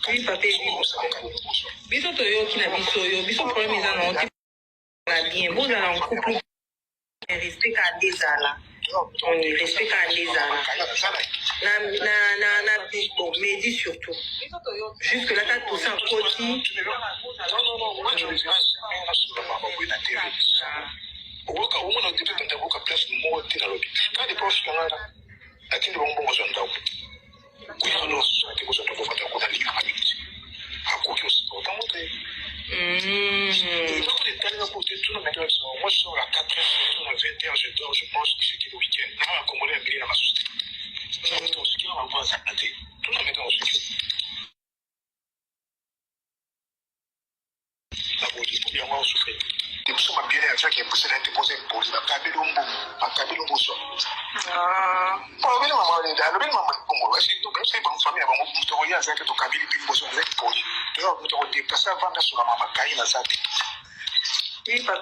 Oui, papa, biso toyoki na biso yo, biso problème eza na oti na bien, bozala en couple, respect ka dezala. Respect ka dezala. Na bon, Mehdi surtout. Jusque là, t'as tout ça côté. Uwaka umuna utitu tandabuka plus more tina lobi. Kadi profi kangara. Lakini bongo zonda. Kuyo no ati kuzo to kufata kuna lina kabiti. Hakuki usipota mute. Quand on est allé à côté, tout le monde a dit, moi je sors à 4h, à 21h, je dors, je pense que c'était le week-end. Là, on a commandé un billet dans ma société. Ça va être en sécurité, on va voir ça à thé. Tout le monde est en sécurité. La beauté, il y a moins souffert. Et puis, ça m'a bien dit qu'il y a poussé dans tes posés, posé dans ta belle ombo, à ta belle ombo. Pour le maman, le bel maman, pour moi, c'est tout, c'est bon, famille, avant, vous te voyez avec ton cabine, puis vous avez poli. Tu vois, vous te déplacez avant de sur la maman, caille, la zate. Oui, papa,